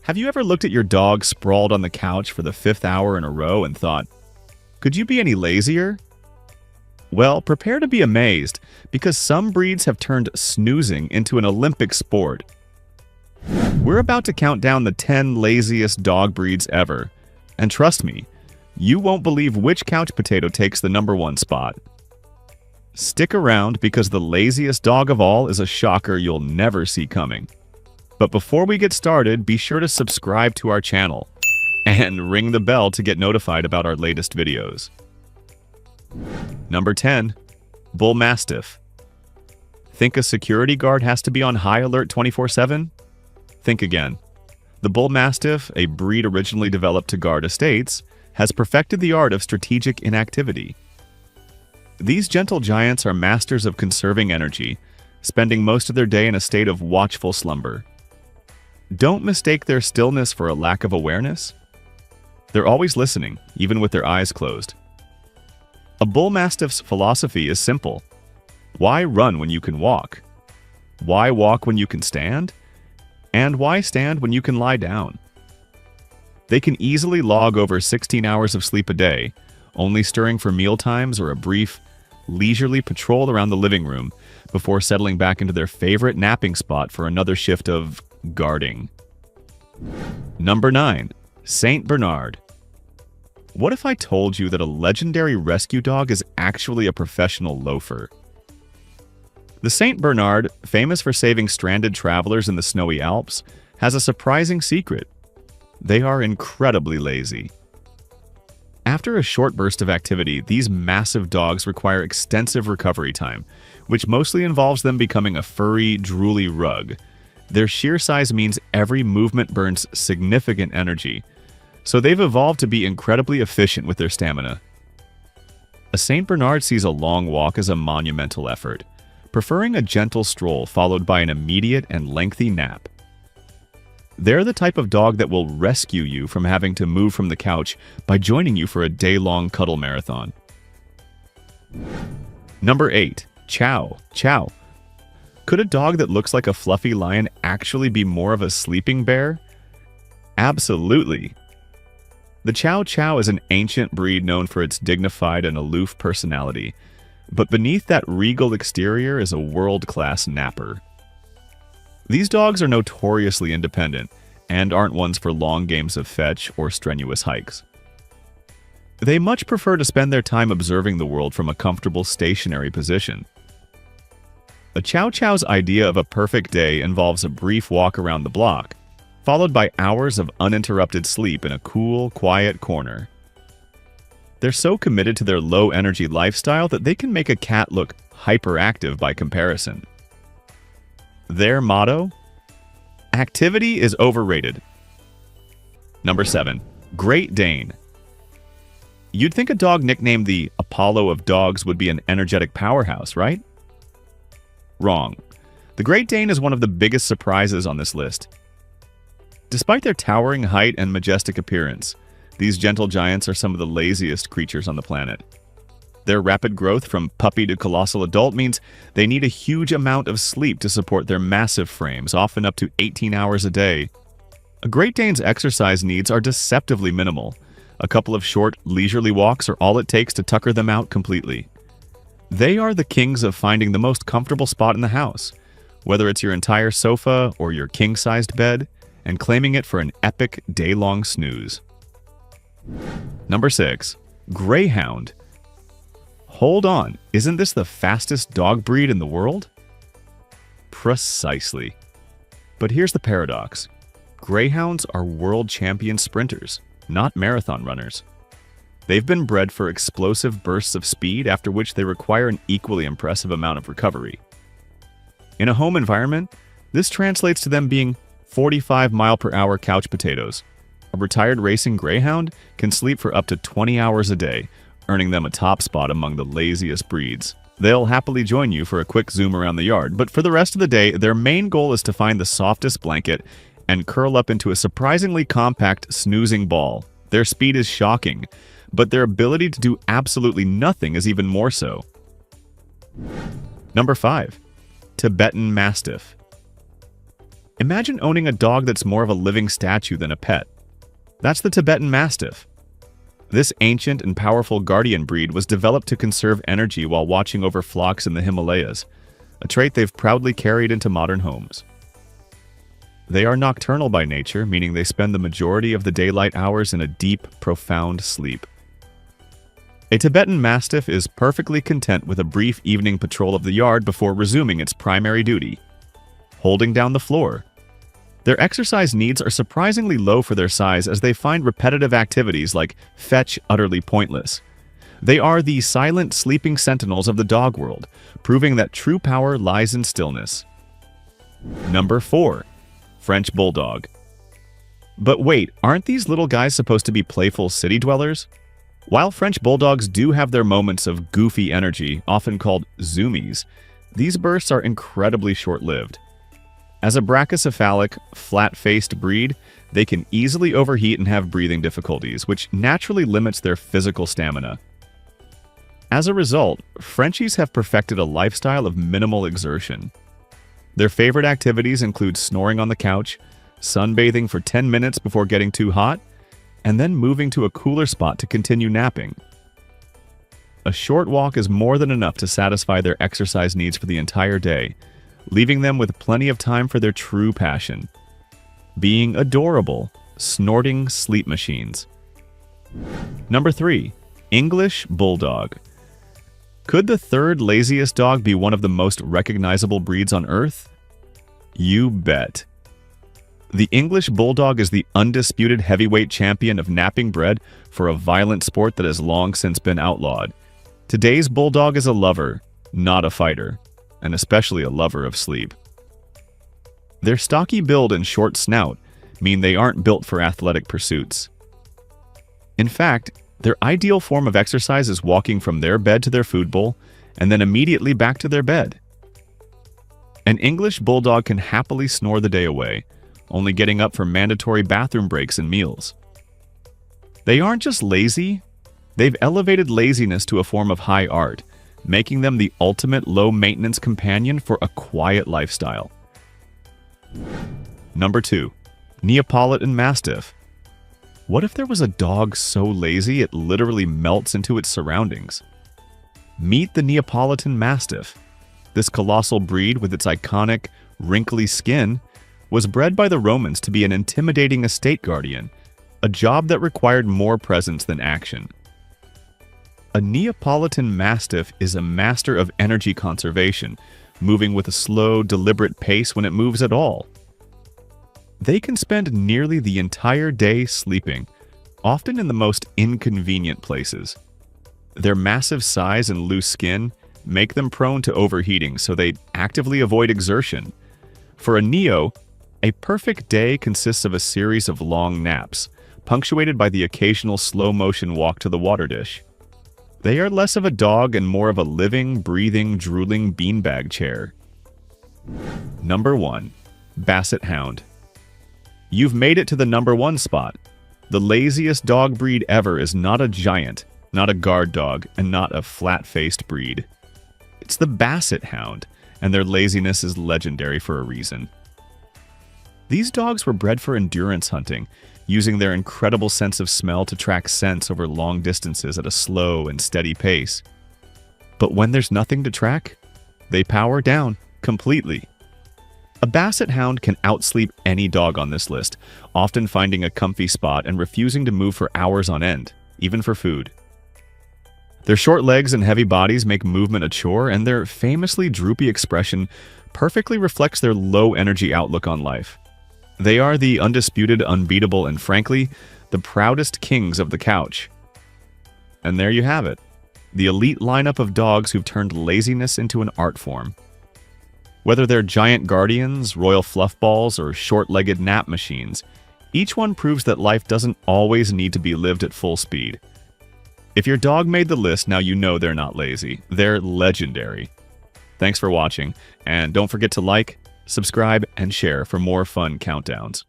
Have you ever looked at your dog sprawled on the couch for the fifth hour in a row and thought, could you be any lazier? Well, prepare to be amazed, because some breeds have turned snoozing into an Olympic sport. We're about to count down the 10 laziest dog breeds ever, and trust me, you won't believe which couch potato takes the #1 spot. Stick around, because the laziest dog of all is a shocker you'll never see coming. But before we get started, be sure to subscribe to our channel and ring the bell to get notified about our latest videos. Number 10. Bull Mastiff. Think a security guard has to be on high alert 24/7? Think again. The Bull Mastiff, a breed originally developed to guard estates, has perfected the art of strategic inactivity. These gentle giants are masters of conserving energy, spending most of their day in a state of watchful slumber. Don't mistake their stillness for a lack of awareness. They're always listening, even with their eyes closed. A Bull Mastiff's philosophy is simple. Why run when you can walk? Why walk when you can stand? And why stand when you can lie down? They can easily log over 16 hours of sleep a day, only stirring for mealtimes or a brief, leisurely patrol around the living room before settling back into their favorite napping spot for another shift of guarding. Number 9. Saint Bernard. What if I told you that a legendary rescue dog is actually a professional loafer? The Saint Bernard, famous for saving stranded travelers in the snowy Alps, has a surprising secret. They are incredibly lazy. After a short burst of activity, these massive dogs require extensive recovery time, which mostly involves them becoming a furry, drooly rug. Their sheer size means every movement burns significant energy, so they've evolved to be incredibly efficient with their stamina. A Saint Bernard sees a long walk as a monumental effort, preferring a gentle stroll followed by an immediate and lengthy nap. They're the type of dog that will rescue you from having to move from the couch by joining you for a day-long cuddle marathon. Number 8. Chow. Chow. Could a dog that looks like a fluffy lion actually be more of a sleeping bear? Absolutely. The Chow Chow is an ancient breed known for its dignified and aloof personality, but beneath that regal exterior is a world-class napper. These dogs are notoriously independent and aren't ones for long games of fetch or strenuous hikes. They much prefer to spend their time observing the world from a comfortable stationary position. A Chow Chow's idea of a perfect day involves a brief walk around the block, followed by hours of uninterrupted sleep in a cool, quiet corner. They're so committed to their low-energy lifestyle that they can make a cat look hyperactive by comparison. Their motto? Activity is overrated. Number 7. Great Dane. You'd think a dog nicknamed the Apollo of dogs would be an energetic powerhouse, right? Wrong. The Great Dane is one of the biggest surprises on this list. Despite their towering height and majestic appearance, these gentle giants are some of the laziest creatures on the planet. Their rapid growth from puppy to colossal adult means they need a huge amount of sleep to support their massive frames, often up to 18 hours a day. A Great Dane's exercise needs are deceptively minimal. A couple of short, leisurely walks are all it takes to tucker them out completely. They are the kings of finding the most comfortable spot in the house, whether it's your entire sofa or your king-sized bed, and claiming it for an epic day-long snooze. Number 6. Greyhound. Hold on, isn't this the fastest dog breed in the world? Precisely. But here's the paradox. Greyhounds are world champion sprinters, not marathon runners. They've been bred for explosive bursts of speed, after which they require an equally impressive amount of recovery. In a home environment, this translates to them being 45-mile-per-hour couch potatoes. A retired racing greyhound can sleep for up to 20 hours a day, earning them a top spot among the laziest breeds. They'll happily join you for a quick zoom around the yard, but for the rest of the day, their main goal is to find the softest blanket and curl up into a surprisingly compact, snoozing ball. Their speed is shocking, but their ability to do absolutely nothing is even more so. Number 5. Tibetan Mastiff. Imagine owning a dog that's more of a living statue than a pet. That's the Tibetan Mastiff. This ancient and powerful guardian breed was developed to conserve energy while watching over flocks in the Himalayas, a trait they've proudly carried into modern homes. They are nocturnal by nature, meaning they spend the majority of the daylight hours in a deep, profound sleep. A Tibetan Mastiff is perfectly content with a brief evening patrol of the yard before resuming its primary duty, holding down the floor. Their exercise needs are surprisingly low for their size, as they find repetitive activities like fetch utterly pointless. They are the silent, sleeping sentinels of the dog world, proving that true power lies in stillness. Number 4. French Bulldog. But wait, aren't these little guys supposed to be playful city dwellers? While French Bulldogs do have their moments of goofy energy, often called zoomies, these bursts are incredibly short-lived. As a brachycephalic, flat-faced breed, they can easily overheat and have breathing difficulties, which naturally limits their physical stamina. As a result, Frenchies have perfected a lifestyle of minimal exertion. Their favorite activities include snoring on the couch, sunbathing for 10 minutes before getting too hot, and then moving to a cooler spot to continue napping. A short walk is more than enough to satisfy their exercise needs for the entire day, leaving them with plenty of time for their true passion: being adorable, snorting sleep machines. Number 3. English Bulldog. Could the third laziest dog be one of the most recognizable breeds on Earth? You bet. The English Bulldog is the undisputed heavyweight champion of napping bred for a violent sport that has long since been outlawed. Today's Bulldog is a lover, not a fighter, and especially a lover of sleep. Their stocky build and short snout mean they aren't built for athletic pursuits. In fact, their ideal form of exercise is walking from their bed to their food bowl and then immediately back to their bed. An English Bulldog can happily snore the day away, only getting up for mandatory bathroom breaks and meals. They aren't just lazy, they've elevated laziness to a form of high art, making them the ultimate low-maintenance companion for a quiet lifestyle. Number 2. Neapolitan Mastiff. What if there was a dog so lazy it literally melts into its surroundings? Meet the Neapolitan Mastiff. This colossal breed, with its iconic, wrinkly skin, was bred by the Romans to be an intimidating estate guardian, a job that required more presence than action. A Neapolitan Mastiff is a master of energy conservation, moving with a slow, deliberate pace when it moves at all. They can spend nearly the entire day sleeping, often in the most inconvenient places. Their massive size and loose skin make them prone to overheating, so they actively avoid exertion. For a Neo, a perfect day consists of a series of long naps, punctuated by the occasional slow-motion walk to the water dish. They are less of a dog and more of a living, breathing, drooling beanbag chair. Number 1. Basset Hound. You've made it to the number 1 spot. The laziest dog breed ever is not a giant, not a guard dog, and not a flat-faced breed. It's the Basset Hound, and their laziness is legendary for a reason. These dogs were bred for endurance hunting, using their incredible sense of smell to track scents over long distances at a slow and steady pace. But when there's nothing to track, they power down completely. A Basset Hound can outsleep any dog on this list, often finding a comfy spot and refusing to move for hours on end, even for food. Their short legs and heavy bodies make movement a chore, and their famously droopy expression perfectly reflects their low-energy outlook on life. They are the undisputed, unbeatable, and frankly, the proudest kings of the couch. And there you have it, the elite lineup of dogs who've turned laziness into an art form. Whether they're giant guardians, royal fluffballs, or short-legged nap machines, each one proves that life doesn't always need to be lived at full speed. If your dog made the list, now you know they're not lazy. They're legendary. Thanks for watching, and don't forget to like, subscribe, and share for more fun countdowns.